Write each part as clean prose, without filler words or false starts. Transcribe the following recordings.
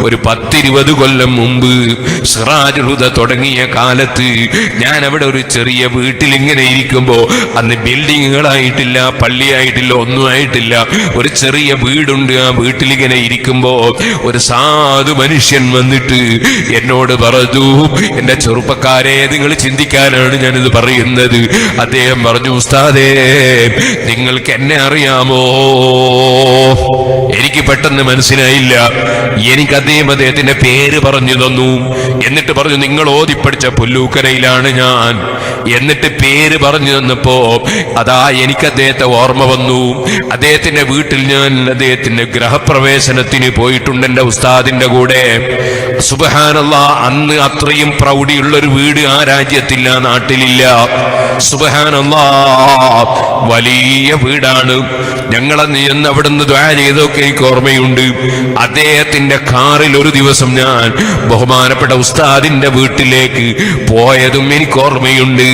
ഒരു 10-20 കൊല്ലം മുമ്പ് സിറാജുൽ ഹുദ തുടങ്ങിയ കാലത്ത് ഞാൻ അവിടെ ഒരു ചെറിയ വീട്ടിൽ ഇങ്ങനെ ഇരിക്കുമ്പോ, അന്ന് ബിൽഡിങ്ങുകളായിട്ടില്ല, പള്ളിയായിട്ടില്ല, ഒന്നും ആയിട്ടില്ല, ഒരു ചെറിയ വീടുണ്ട്. ആ വീട്ടിലിങ്ങനെ ഇരിക്കുമ്പോ ഒരു സാധു മനുഷ്യൻ വന്നിട്ട് എന്നോട് പറഞ്ഞു, എന്റെ ചെറുപ്പക്കാരെ, നിങ്ങൾ ചിന്തിക്കാനാണ് ഞാനിത് പറയുന്നത്. അദ്ദേഹം പറഞ്ഞു, ഉസ്താദേ, നിങ്ങൾക്ക് എന്നെ അറിയാമോ? എനിക്ക് പെട്ടെന്ന് മനസ്സിലായില്ല. എനിക്ക് അദ്ദേഹത്തിന്റെ പേര് പറഞ്ഞു തന്നു. എന്നിട്ട് പറഞ്ഞു, നിങ്ങൾ ഓതിപ്പടിച്ച പുല്ലൂക്കരയിലാണ് ഞാൻ. എന്നിട്ട് പേര് പറഞ്ഞു തന്നപ്പോ അതാ എനിക്ക് അദ്ദേഹത്തെ ഓർമ്മ വന്നു. അദ്ദേഹത്തിന്റെ വീട്ടിൽ ഞാൻ അദ്ദേഹത്തിന്റെ ഗൃഹപ്രവേശനത്തിന് പോയിട്ടുണ്ട് എന്റെ ഉസ്താദിന്റെ കൂടെ. സുബ്ഹാനല്ലാഹ്, അന്ന് അത്രയും പ്രൗഢിയുള്ളൊരു വീട് ആ രാജ്യത്തില്ല, നാട്ടിലില്ല. സുബ്ഹാനല്ലാഹ്, വലിയ വീടാണ്. ഞങ്ങളന്ന് ചെന്ന് അവിടുന്ന് ദുആ ചെയ്തൊക്കെ എനിക്ക് ഓർമ്മയുണ്ട്. അദ്ദേഹത്തിന്റെ കാറിൽ ഒരു ദിവസം ഞാൻ ബഹുമാനപ്പെട്ട ഉസ്താദിന്റെ വീട്ടിലേക്ക് പോയതും എനിക്ക് ഓർമ്മയുണ്ട്.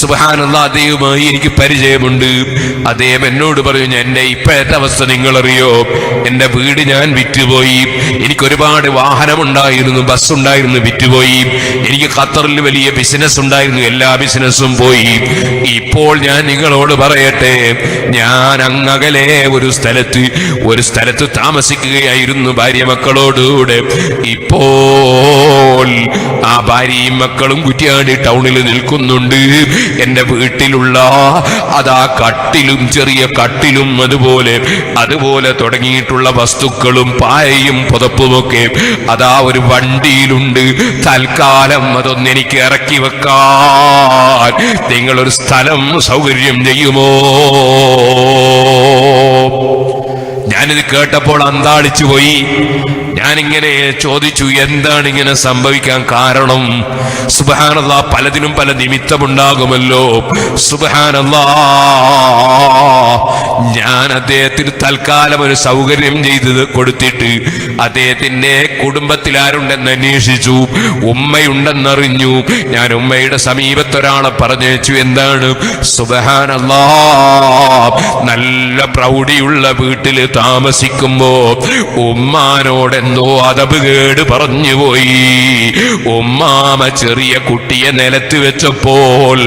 സുബ്ഹാനല്ലാഹ്, അദ്ദേഹവുമായി എനിക്ക് പരിചയമുണ്ട്. അദ്ദേഹം എന്നോട് പറഞ്ഞു, എന്റെ ഇപ്പോഴത്തെ അവസ്ഥ നിങ്ങളറിയോ? എന്റെ വീട് ഞാൻ വിറ്റുപോയി. എനിക്ക് ഒരുപാട് വാഹനമുണ്ടായിരുന്നു, ബസ് ഉണ്ടായിരുന്നു, വിറ്റുപോയി. എനിക്ക് ഖത്തറിൽ വലിയ ബിസിനസ് ഉണ്ടായിരുന്നു, എല്ലാ ബിസിനസ്സും പോയി. ഇപ്പോൾ ഞാൻ നിങ്ങളോട് പറയട്ടെ, ഞാൻ അങ്ങകലെ ഒരു സ്ഥലത്ത് താമസിക്കുകയായിരുന്നു ഭാര്യ മക്കളോടുകൂടെ. ഇപ്പോൾ ആ ഭാര്യയും മക്കളും കുറ്റ്യാടി ടൗണിൽ നിൽക്കുന്നുണ്ട്. എന്റെ വീട്ടിലുള്ള അതാ കട്ടിലും, ചെറിയ കട്ടിലും, അതുപോലെ തുടങ്ങിയിട്ടുള്ള വസ്തുക്കളും പായയും പുതപ്പുമൊക്കെ അതാ ഒരു വണ്ടിയിലുണ്ട്. തൽക്കാലം അതൊന്ന് എനിക്ക് ഇറക്കി വെക്കാൻ നിങ്ങളൊരു സ്ഥലം സൗകര്യം ചെയ്യുമോ? ഞാനിത് കേട്ടപ്പോൾ അന്താളിച്ചു പോയി. ഞാനിങ്ങനെ ചോദിച്ചു, എന്താണ് ഇങ്ങനെ സംഭവിക്കാൻ കാരണം? സുബ്ഹാനല്ലാഹ്, പലതിനും പല നിമിത്തമുണ്ടാകുമല്ലോ. സുബ്ഹാനല്ലാഹ്, ഞാൻ അദ്ദേഹത്തിന് തൽക്കാലം ഒരു സൗകര്യം ചെയ്ത് കൊടുത്തിട്ട് അദ്ദേഹത്തിന്റെ കുടുംബത്തിൽ ആരുണ്ടെന്ന് അന്വേഷിച്ചു. ഉമ്മയുണ്ടെന്നറിഞ്ഞു. ഞാൻ ഉമ്മയുടെ സമീപത്തൊരാളെ പറഞ്ഞയച്ചു. എന്താണ്? സുബ്ഹാനല്ലാഹ്, നല്ല പ്രൗഢിയുള്ള വീട്ടില് താമസിക്കുമ്പോ ഉമ്മാനോട് എന്തോ അതബ് കേട് പറഞ്ഞുപോയി. ഉമ്മാമ ചെറിയ കുട്ടിയെ നിലത്ത് വെച്ചപ്പോൾ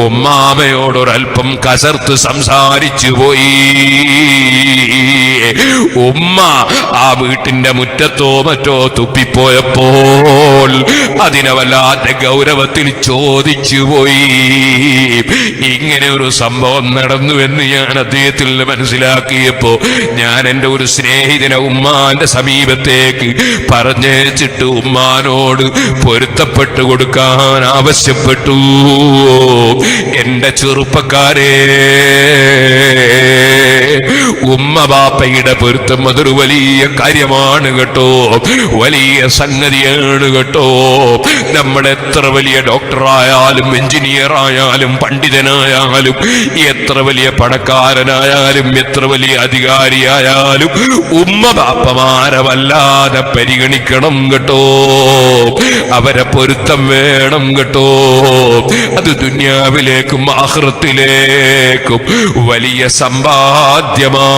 ഉമ്മാമയോടൊരൽപ്പം കസർത്ത് സംസാരിച്ചു പോയി. ഉമ്മ ആ വീട്ടിന്റെ മുറ്റത്തോ മറ്റോ തുപ്പിപ്പോയപ്പോൾ അതിനെ വല്ലാത്ത ഗൗരവത്തിൽ ചോദിച്ചു പോയി. ഇങ്ങനെ ഒരു സംഭവം നടന്നു എന്ന് ഞാൻ അദ്ദേഹത്തിൽ നിന്ന് മനസ്സിലാക്കിയപ്പോ ഞാൻ എൻ്റെ ഒരു സ്നേഹിതനെ ഉമ്മാന്റെ സമീപത്തേക്ക് പറഞ്ഞേച്ചിട്ട് ഉമ്മാനോട് പൊരുത്തപ്പെട്ടു കൊടുക്കാൻ ആവശ്യപ്പെട്ടു. എന്റെ ചെറുപ്പക്കാരെ, ഉമ്മ ബാപ്പയുടെ പൊരുത്തം അതൊരു വലിയ കാര്യമാണ് കേട്ടോ, വലിയ സംഗതിയാണ് കേട്ടോ. നമ്മൾ എത്ര വലിയ ഡോക്ടറായാലും, എഞ്ചിനീയർ ആയാലും, പണ്ഡിതനായാലും, എത്ര വലിയ പണക്കാരനായാലും, എത്ര വലിയ അധികാരിയായാലും ഉമ്മ ബാപ്പമാരെ വല്ലാതെ പരിഗണിക്കണം കേട്ടോ. അവരെ പൊരുത്തം വേണം കേട്ടോ. അത് ദുനിയാവിലേക്കും ആഖിറത്തിലേക്കും വലിയ സമ്പാദ്യമാണ്.